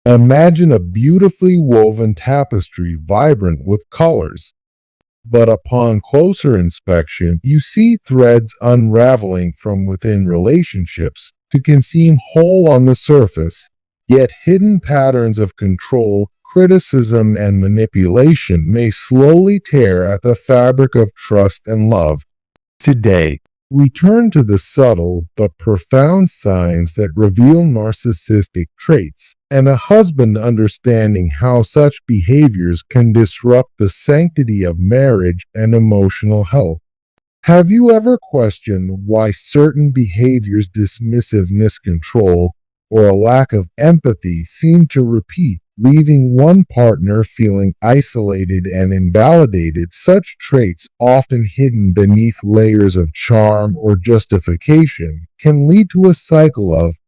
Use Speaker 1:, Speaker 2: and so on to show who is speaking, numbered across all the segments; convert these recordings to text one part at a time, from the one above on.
Speaker 1: Imagine a beautifully woven tapestry vibrant with colors. But upon closer inspection, you see threads unraveling from within relationships that can seem whole on the surface, yet hidden patterns of control, criticism, and manipulation may slowly tear at the fabric of trust and love. Today, we turn to the subtle but profound signs that reveal narcissistic traits, and a husband understanding how such behaviors can disrupt the sanctity of marriage and emotional health. Have you ever questioned why certain behaviors, dismissiveness, control, or a lack of empathy seem to repeat, leaving one partner feeling isolated and invalidated? Such traits, often hidden beneath layers of charm or justification, can lead to a cycle of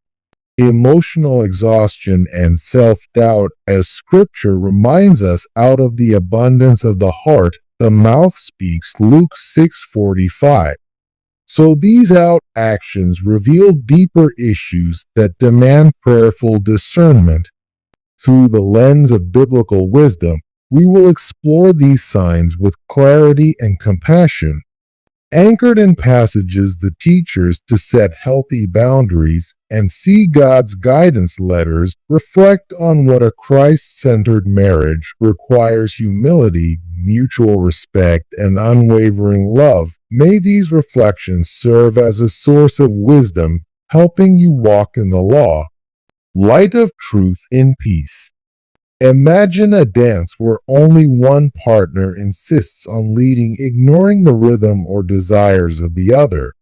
Speaker 1: emotional exhaustion and self-doubt. As Scripture reminds us, out of the abundance of the heart, the mouth speaks, Luke 6:45. So these actions reveal deeper issues that demand prayerful discernment. Through the lens of biblical wisdom, we will explore these signs with clarity and compassion. Anchored in passages that teach us to set healthy boundaries and see God's guidance letters, reflect on what a Christ-centered marriage requires: humility, mutual respect, and unwavering love. May these reflections serve as a source of wisdom, helping you walk in the law, light of truth, in peace. Imagine a dance where only one partner insists on leading, ignoring the rhythm or desires of the other.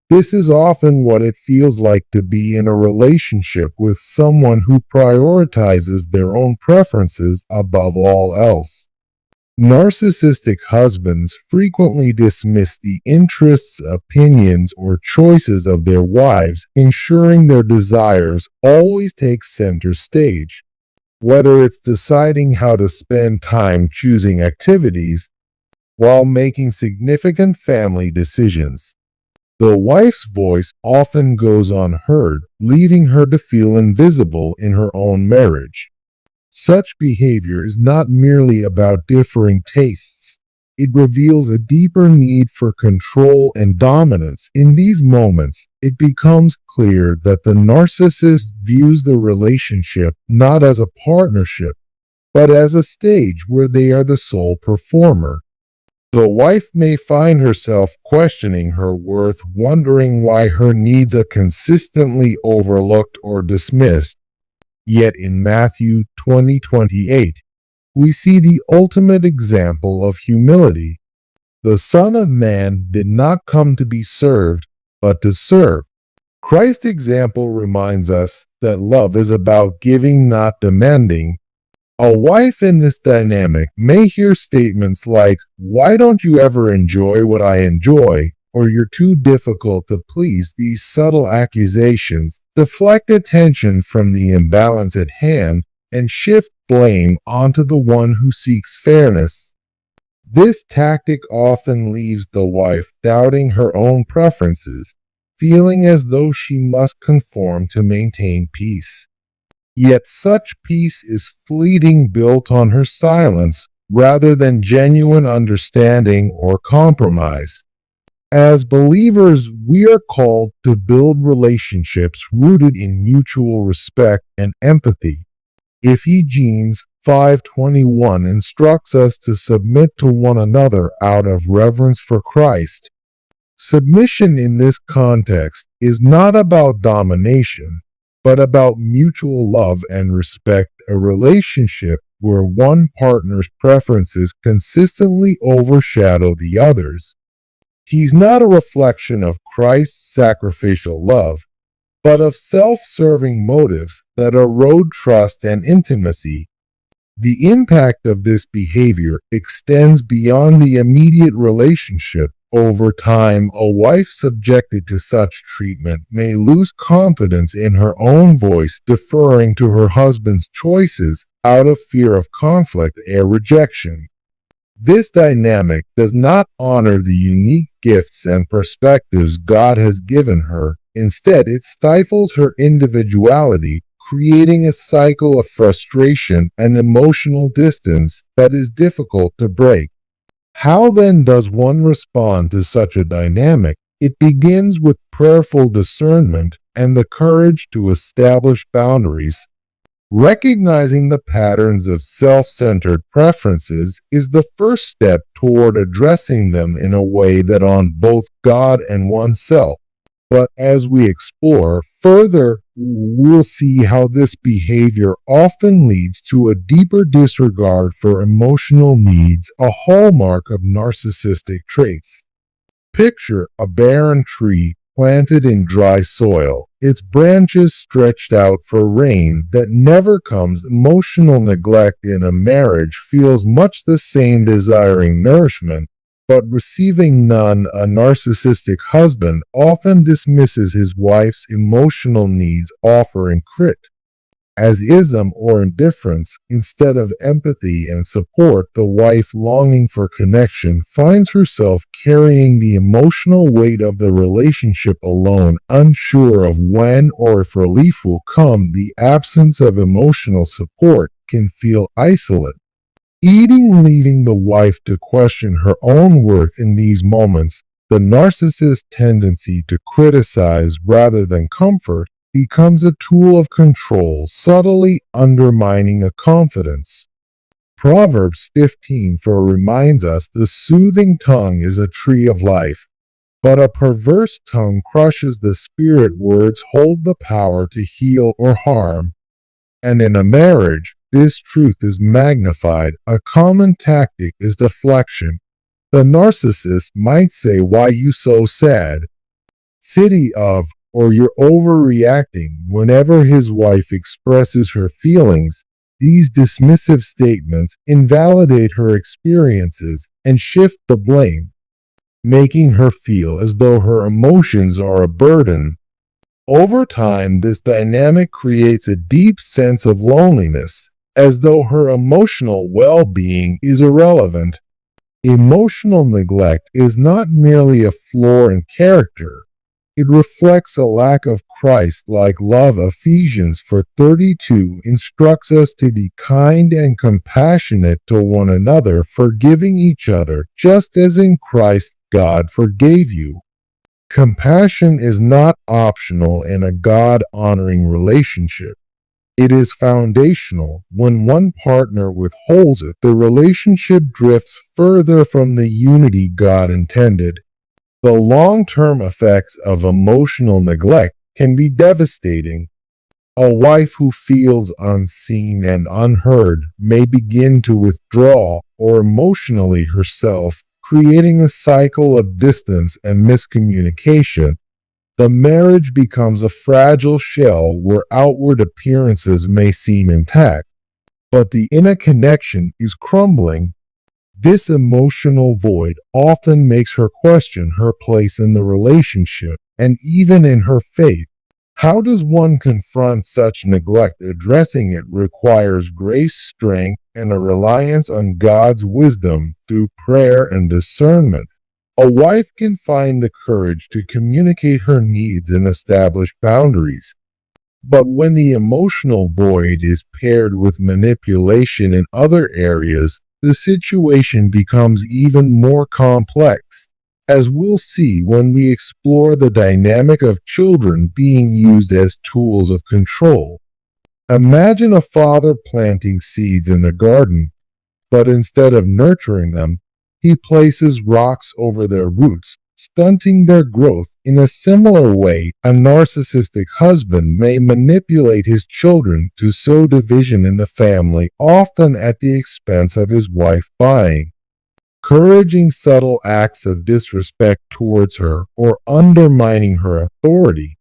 Speaker 1: This is often what it feels like to be in a relationship with someone who prioritizes their own preferences above all else. Narcissistic husbands frequently dismiss the interests, opinions, or choices of their wives, ensuring their desires always take center stage. Whether it's deciding how to spend time, choosing activities, while making significant family decisions, the wife's voice often goes unheard, leaving her to feel invisible in her own marriage. Such behavior is not merely about differing tastes. It reveals a deeper need for control and dominance. In these moments, it becomes clear that the narcissist views the relationship not as a partnership, but as a stage where they are the sole performer. The wife may find herself questioning her worth, wondering why her needs are consistently overlooked or dismissed. Yet in Matthew 20:28, we see the ultimate example of humility. The Son of Man did not come to be served, but to serve. Christ's example reminds us that love is about giving, not demanding. A wife in this dynamic may hear statements like, "Why don't you ever enjoy what I enjoy?" or "You're too difficult to please." These subtle accusations deflect attention from the imbalance at hand and shift blame onto the one who seeks fairness. This tactic often leaves the wife doubting her own preferences, feeling as though she must conform to maintain peace. Yet such peace is fleeting, built on her silence rather than genuine understanding or compromise. As believers, we are called to build relationships rooted in mutual respect and empathy. Ephesians 5:21 instructs us to submit to one another out of reverence for Christ. Submission in this context is not about domination, but about mutual love and respect, a relationship where one partner's preferences consistently overshadow the other's. He's not a reflection of Christ's sacrificial love, but of self-serving motives that erode trust and intimacy. The impact of this behavior extends beyond the immediate relationship. Over time, a wife subjected to such treatment may lose confidence in her own voice, deferring to her husband's choices out of fear of conflict or rejection. This dynamic does not honor the unique gifts and perspectives God has given her. Instead, it stifles her individuality, creating a cycle of frustration and emotional distance that is difficult to break. How then does one respond to such a dynamic? It begins with prayerful discernment and the courage to establish boundaries. Recognizing the patterns of self-centered preferences is the first step toward addressing them in a way that honors both God and oneself. But as we explore further, we'll see how this behavior often leads to a deeper disregard for emotional needs, a hallmark of narcissistic traits. Picture a barren tree planted in dry soil, its branches stretched out for rain that never comes. Emotional neglect in a marriage feels much the same, desiring nourishment, but receiving none. A narcissistic husband often dismisses his wife's emotional needs, offering crit as ism or indifference instead of empathy and support. The wife, longing for connection, finds herself carrying the emotional weight of the relationship alone, unsure of when or if relief will come. The absence of emotional support can feel isolating, leaving the wife to question her own worth. In these moments, the narcissist's tendency to criticize rather than comfort becomes a tool of control, subtly undermining a confidence. Proverbs 15:4 reminds us, the soothing tongue is a tree of life, but a perverse tongue crushes the spirit. Words hold the power to heal or harm. And in a marriage, this truth is magnified. A common tactic is deflection. The narcissist might say, "Why you so sad?" City of, or "You're overreacting." Whenever his wife expresses her feelings, these dismissive statements invalidate her experiences and shift the blame, making her feel as though her emotions are a burden. Over time, this dynamic creates a deep sense of loneliness, as though her emotional well-being is irrelevant. Emotional neglect is not merely a flaw in character. It reflects a lack of Christ-like love. Ephesians 4:32 instructs us to be kind and compassionate to one another, forgiving each other, just as in Christ God forgave you. Compassion is not optional in a God-honoring relationship. It is foundational. When one partner withholds it, the relationship drifts further from the unity God intended. The long-term effects of emotional neglect can be devastating. A wife who feels unseen and unheard may begin to withdraw or emotionally herself, creating a cycle of distance and miscommunication. The marriage becomes a fragile shell where outward appearances may seem intact, but the inner connection is crumbling. This emotional void often makes her question her place in the relationship and even in her faith. How does one confront such neglect? Addressing it requires grace, strength, and a reliance on God's wisdom through prayer and discernment. A wife can find the courage to communicate her needs and establish boundaries. But when the emotional void is paired with manipulation in other areas, the situation becomes even more complex, as we'll see when we explore the dynamic of children being used as tools of control. Imagine a father planting seeds in a garden, but instead of nurturing them, he places rocks over their roots, stunting their growth. In a similar way, a narcissistic husband may manipulate his children to sow division in the family, often at the expense of his wife, by encouraging subtle acts of disrespect towards her or undermining her authority.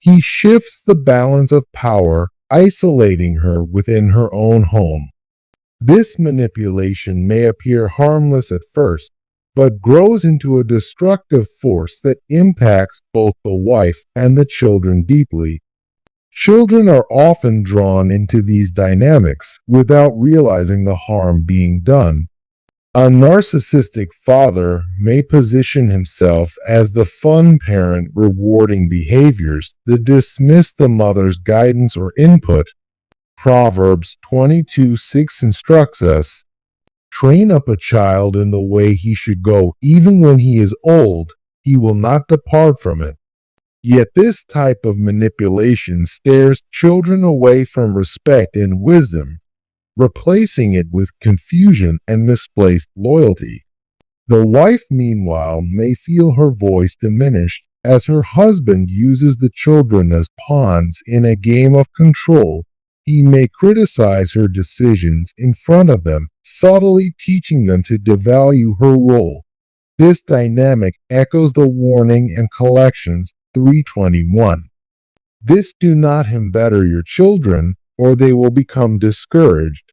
Speaker 1: He shifts the balance of power, isolating her within her own home. This manipulation may appear harmless at first, but grows into a destructive force that impacts both the wife and the children deeply. Children are often drawn into these dynamics without realizing the harm being done. A narcissistic father may position himself as the fun parent, rewarding behaviors that dismiss the mother's guidance or input. Proverbs 22:6 instructs us, "Train up a child in the way he should go, even when he is old, he will not depart from it." Yet this type of manipulation steers children away from respect and wisdom, replacing it with confusion and misplaced loyalty. The wife, meanwhile, may feel her voice diminished as her husband uses the children as pawns in a game of control. He may criticize her decisions in front of them, subtly teaching them to devalue her role. This dynamic echoes the warning in Collections 3:21. This: "Do not embetter your children, or they will become discouraged."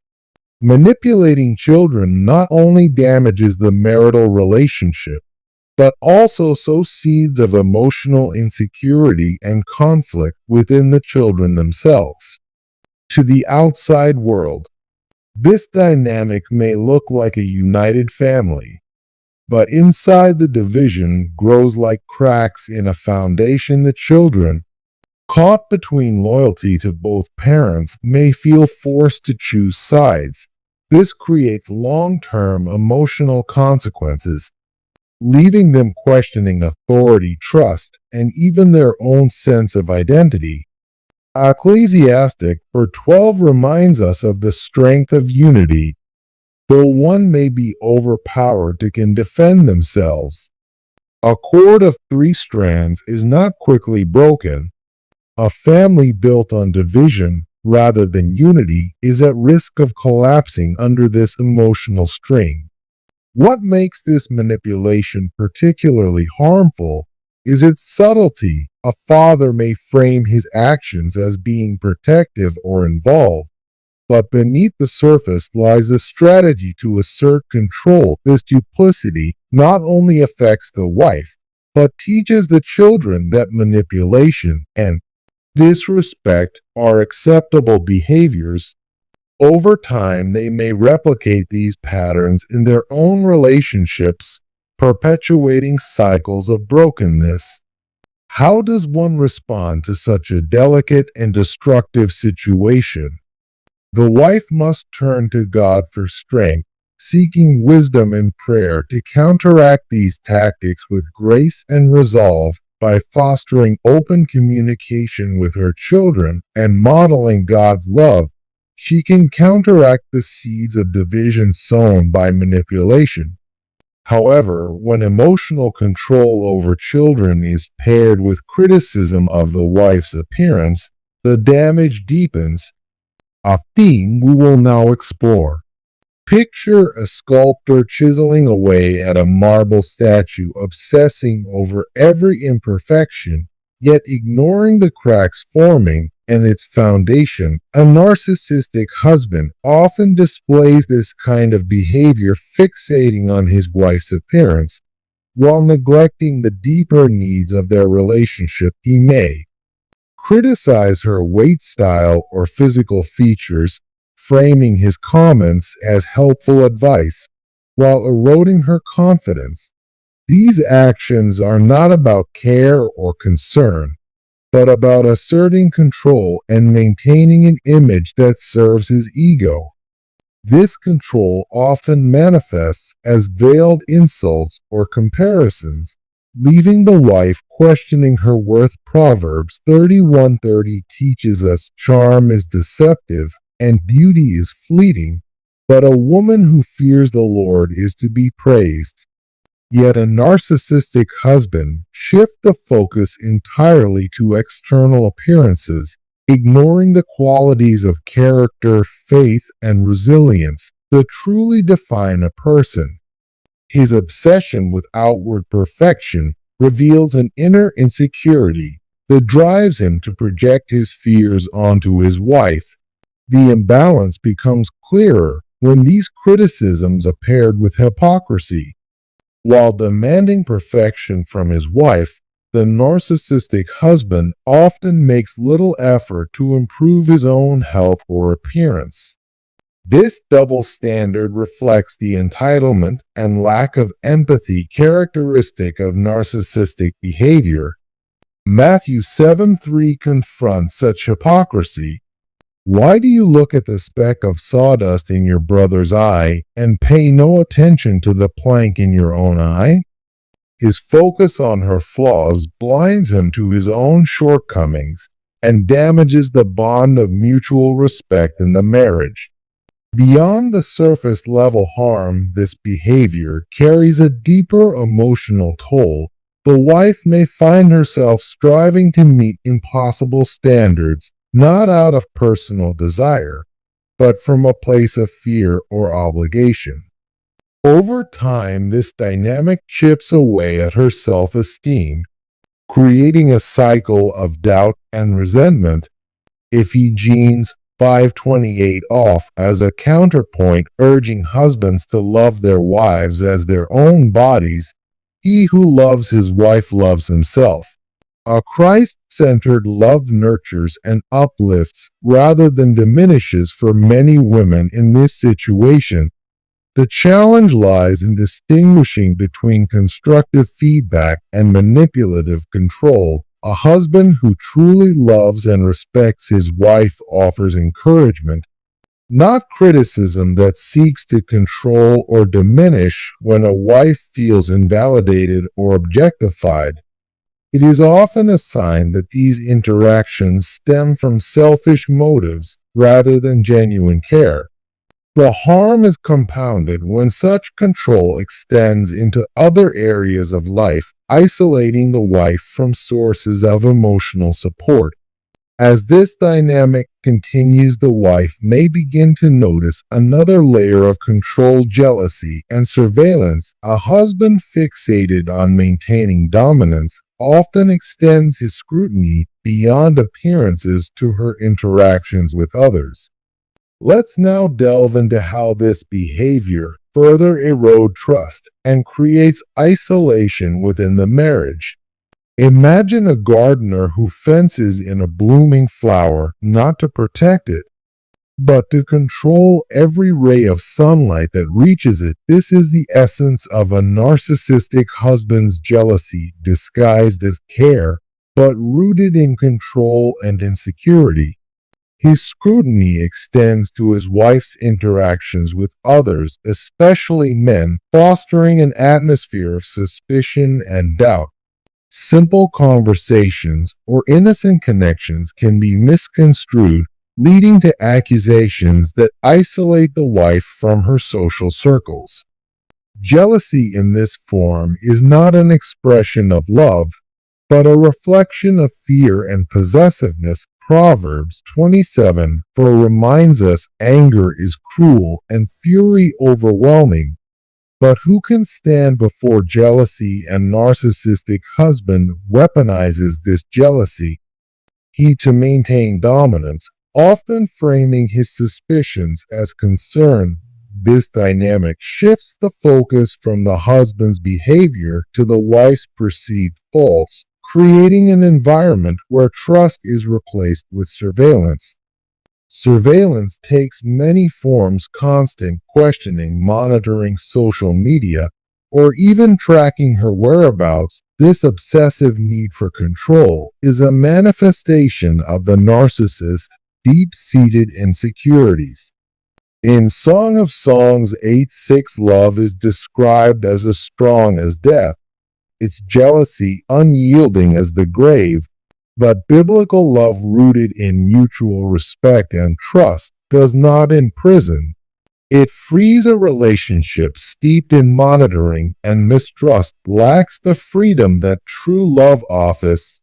Speaker 1: Manipulating children not only damages the marital relationship, but also sows seeds of emotional insecurity and conflict within the children themselves. To the outside world, this dynamic may look like a united family, but inside the division grows like cracks in a foundation. The children, caught between loyalty to both parents, may feel forced to choose sides. This creates long-term emotional consequences, leaving them questioning authority, trust, and even their own sense of identity. Ecclesiastic 4:12 reminds us of the strength of unity. Though one may be overpowered, they can defend themselves. A cord of 3 strands is not quickly broken. A family built on division rather than unity is at risk of collapsing under this emotional strain. What makes this manipulation particularly harmful is its subtlety. A father may frame his actions as being protective or involved, but beneath the surface lies a strategy to assert control. This duplicity not only affects the wife, but teaches the children that manipulation and disrespect are acceptable behaviors. Over time, they may replicate these patterns in their own relationships, perpetuating cycles of brokenness. How does one respond to such a delicate and destructive situation? The wife must turn to God for strength, seeking wisdom and prayer to counteract these tactics with grace and resolve. By fostering open communication with her children and modeling God's love, she can counteract the seeds of division sown by manipulation. However, when emotional control over children is paired with criticism of the wife's appearance, the damage deepens, a theme we will now explore. Picture a sculptor chiseling away at a marble statue, obsessing over every imperfection, yet ignoring the cracks forming and its foundation. A narcissistic husband often displays this kind of behavior, fixating on his wife's appearance while neglecting the deeper needs of their relationship. He may criticize her weight, style, or physical features, framing his comments as helpful advice while eroding her confidence. These actions are not about care or concern, but about asserting control and maintaining an image that serves his ego. This control often manifests as veiled insults or comparisons, leaving the wife questioning her worth. Proverbs 31:30 teaches us charm is deceptive and beauty is fleeting, but a woman who fears the Lord is to be praised. Yet a narcissistic husband shifts the focus entirely to external appearances, ignoring the qualities of character, faith, and resilience that truly define a person. His obsession with outward perfection reveals an inner insecurity that drives him to project his fears onto his wife. The imbalance becomes clearer when these criticisms are paired with hypocrisy. While demanding perfection from his wife, the narcissistic husband often makes little effort to improve his own health or appearance. This double standard reflects the entitlement and lack of empathy characteristic of narcissistic behavior. Matthew 7:3 confronts such hypocrisy. Why do you look at the speck of sawdust in your brother's eye and pay no attention to the plank in your own eye? His focus on her flaws blinds him to his own shortcomings and damages the bond of mutual respect in the marriage. Beyond the surface level harm, this behavior carries a deeper emotional toll. The wife may find herself striving to meet impossible standards, not out of personal desire, but from a place of fear or obligation. Over time, this dynamic chips away at her self-esteem, creating a cycle of doubt and resentment. Ephesians 5:28 off as a counterpoint, urging husbands to love their wives as their own bodies. He who loves his wife loves himself. A Christ-centered love nurtures and uplifts rather than diminishes for many women in this situation. The challenge lies in distinguishing between constructive feedback and manipulative control. A husband who truly loves and respects his wife offers encouragement, not criticism that seeks to control or diminish. When a wife feels invalidated or objectified, it is often a sign that these interactions stem from selfish motives rather than genuine care. The harm is compounded when such control extends into other areas of life, isolating the wife from sources of emotional support. As this dynamic continues, the wife may begin to notice another layer of control, jealousy, and surveillance. A husband fixated on maintaining dominance often extends his scrutiny beyond appearances to her interactions with others. Let's now delve into how this behavior further erodes trust and creates isolation within the marriage. Imagine a gardener who fences in a blooming flower not to protect it, but to control every ray of sunlight that reaches it. This is the essence of a narcissistic husband's jealousy disguised as care, but rooted in control and insecurity. His scrutiny extends to his wife's interactions with others, especially men, fostering an atmosphere of suspicion and doubt. Simple conversations or innocent connections can be misconstrued, leading to accusations that isolate the wife from her social circles. Jealousy in this form is not an expression of love, but a reflection of fear and possessiveness. Proverbs 27:4 reminds us anger is cruel and fury overwhelming. But who can stand before jealousy? And narcissistic husband weaponizes this jealousy. He to maintain dominance, often framing his suspicions as concern. This dynamic shifts the focus from the husband's behavior to the wife's perceived faults, creating an environment where trust is replaced with surveillance. Surveillance takes many forms: constant questioning, monitoring social media, or even tracking her whereabouts. This obsessive need for control is a manifestation of the narcissist's deep-seated insecurities. In Song of Songs 8:6, love is described as as strong as death, its jealousy unyielding as the grave. But biblical love, rooted in mutual respect and trust, does not imprison. It frees. A relationship steeped in monitoring and mistrust lacks the freedom that true love offers.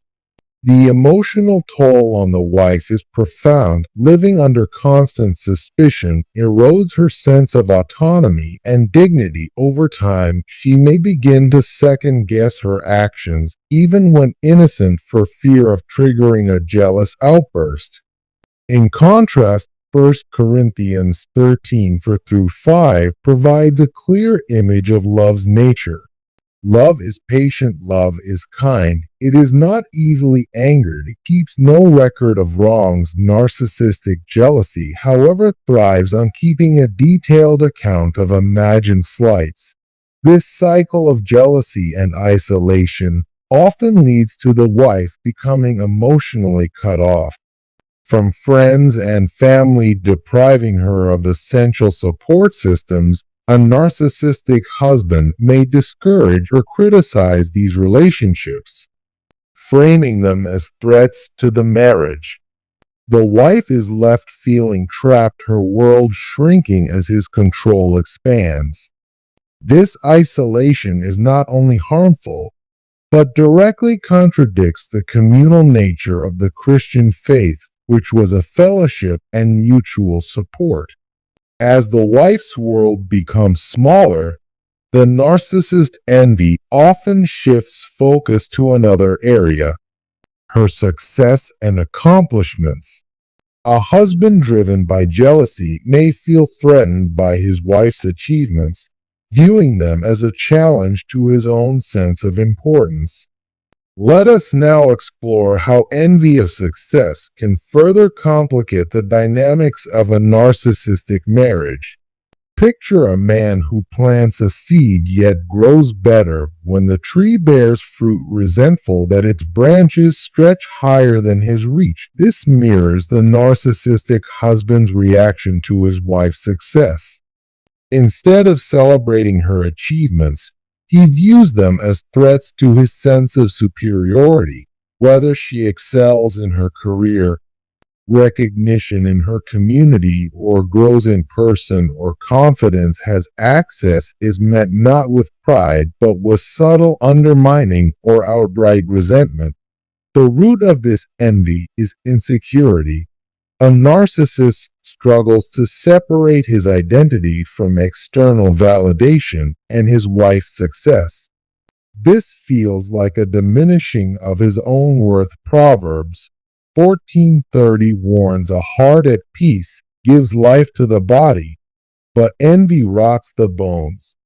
Speaker 1: The emotional toll on the wife is profound. Living under constant suspicion erodes her sense of autonomy and dignity. Over time, she may begin to second-guess her actions, even when innocent, for fear of triggering a jealous outburst. In contrast, 1 Corinthians 13:4-5 provides a clear image of love's nature. Love is patient, love is kind. It is not easily angered. It keeps no record of wrongs. Narcissistic jealousy, however, thrives on keeping a detailed account of imagined slights. This cycle of jealousy and isolation often leads to the wife becoming emotionally cut off from friends and family, depriving her of essential support systems. A narcissistic husband may discourage or criticize these relationships, framing them as threats to the marriage. The wife is left feeling trapped, her world shrinking as his control expands. This isolation is not only harmful, but directly contradicts the communal nature of the Christian faith, which was a fellowship and mutual support. As the wife's world becomes smaller, the narcissist's envy often shifts focus to another area, her success and accomplishments. A husband driven by jealousy may feel threatened by his wife's achievements, viewing them as a challenge to his own sense of importance. Let us now explore how envy of success can further complicate the dynamics of a narcissistic marriage. Picture a man who plants a seed yet grows better when the tree bears fruit, resentful that its branches stretch higher than his reach. This mirrors the narcissistic husband's reaction to his wife's success. Instead of celebrating her achievements, he views them as threats to his sense of superiority. Whether she excels in her career, recognition in her community, or grows in person or confidence has access, is met not with pride but with subtle undermining or outright resentment. The root of this envy is insecurity. A narcissist struggles to separate his identity from external validation and his wife's success. This feels like a diminishing of his own worth. Proverbs 14:30 warns, "A heart at peace gives life to the body, but envy rots the bones."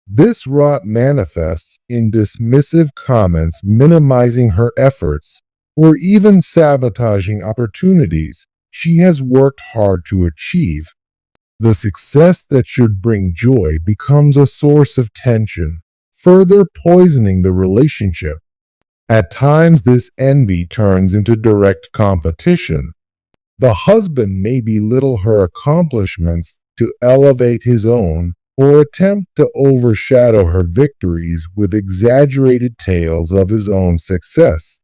Speaker 1: This rot manifests in dismissive comments, minimizing her efforts, or even sabotaging opportunities she has worked hard to achieve. The success that should bring joy becomes a source of tension, further poisoning the relationship. At times, this envy turns into direct competition. The husband may belittle her accomplishments to elevate his own, or attempt to overshadow her victories with exaggerated tales of his own success.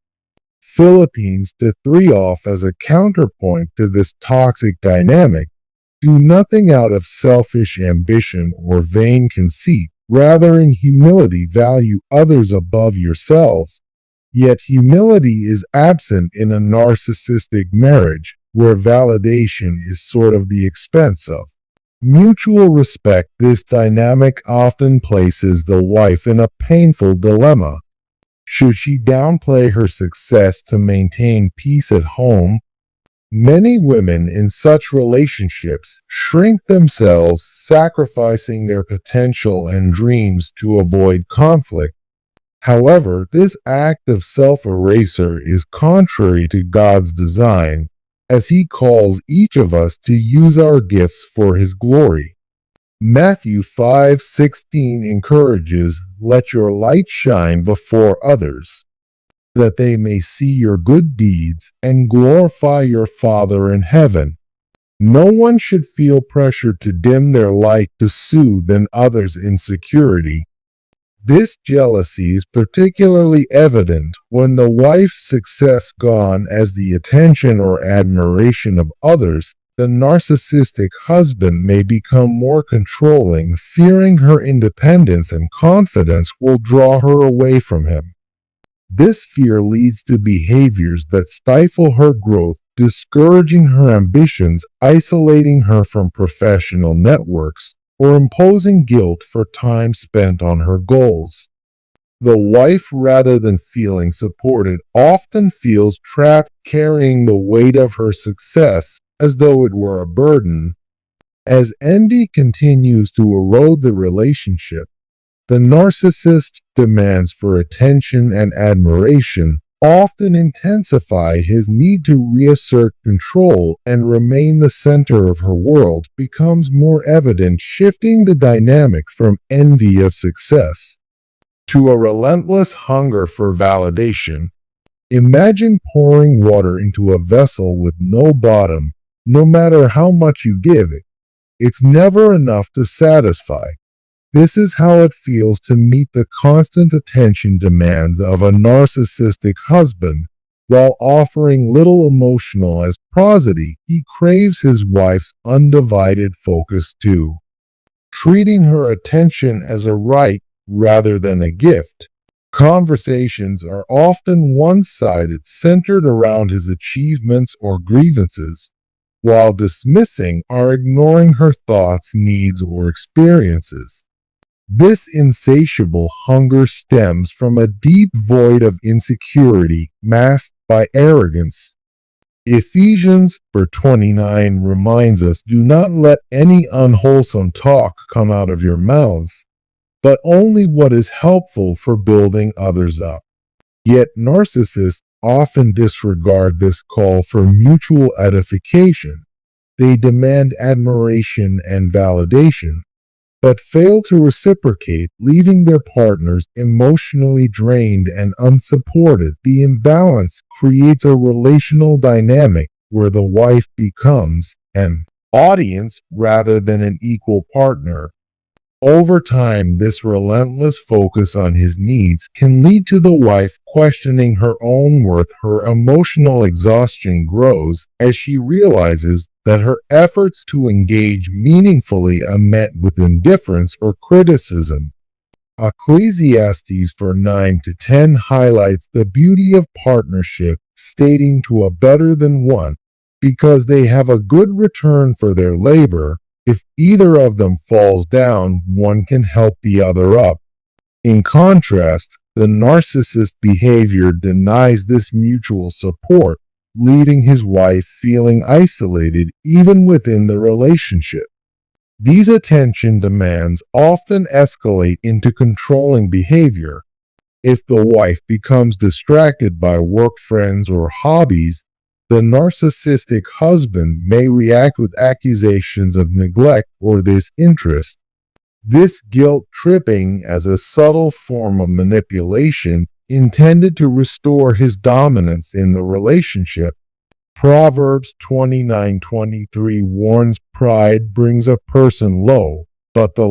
Speaker 1: Philippines, to throw off as a counterpoint to this toxic dynamic, do nothing out of selfish ambition or vain conceit. Rather, in humility, value others above yourselves. Yet humility is absent in a narcissistic marriage, where validation is sort of the expense of mutual respect. This dynamic often places the wife in a painful dilemma. Should she downplay her success to maintain peace at home? Many women in such relationships shrink themselves, sacrificing their potential and dreams to avoid conflict. However, this act of self-erasure is contrary to God's design, as He calls each of us to use our gifts for His glory. Matthew 5:16 encourages, "Let your light shine before others, that they may see your good deeds and glorify your Father in heaven." No one should feel pressured to dim their light to soothe others' insecurity. This jealousy is particularly evident when the wife's success gone as the attention or admiration of others. The narcissistic husband may become more controlling, fearing her independence and confidence will draw her away from him. This fear leads to behaviors that stifle her growth, discouraging her ambitions, isolating her from professional networks, or imposing guilt for time spent on her goals. The wife, rather than feeling supported, often feels trapped, carrying the weight of her success as though it were a burden. As envy continues to erode the relationship, The narcissist's demands for attention and admiration often intensify. His need to reassert control and remain the center of her world becomes more evident, shifting the dynamic from envy of success to a relentless hunger for validation. Imagine pouring water into a vessel with no bottom. No matter how much you give it, it's never enough to satisfy. This is how it feels to meet the constant attention demands of a narcissistic husband. While offering little emotional reciprocity, he craves his wife's undivided focus too, treating her attention as a right rather than a gift. Conversations are often one-sided, centered around his achievements or grievances, while dismissing or ignoring her thoughts, needs, or experiences. This insatiable hunger stems from a deep void of insecurity masked by arrogance. Ephesians 4:29 reminds us, "Do not let any unwholesome talk come out of your mouths, but only what is helpful for building others up." Yet narcissists often disregard this call for mutual edification. They demand admiration and validation, but fail to reciprocate, leaving their partners emotionally drained and unsupported. The imbalance creates a relational dynamic where the wife becomes an audience rather than an equal partner. Over time, this relentless focus on his needs can lead to the wife questioning her own worth. Her emotional exhaustion grows as she realizes that her efforts to engage meaningfully are met with indifference or criticism. Ecclesiastes 4:9-10 highlights the beauty of partnership, stating to a better than one, because they have a good return for their labor. If either of them falls down, one can help the other up. In contrast, the narcissist's behavior denies this mutual support, leaving his wife feeling isolated even within the relationship. These attention demands often escalate into controlling behavior. If the wife becomes distracted by work, friends, or hobbies, the narcissistic husband may react with accusations of neglect or disinterest. This guilt tripping as a subtle form of manipulation intended to restore his dominance in the relationship. Proverbs 29:23 warns, "Pride brings a person low, but the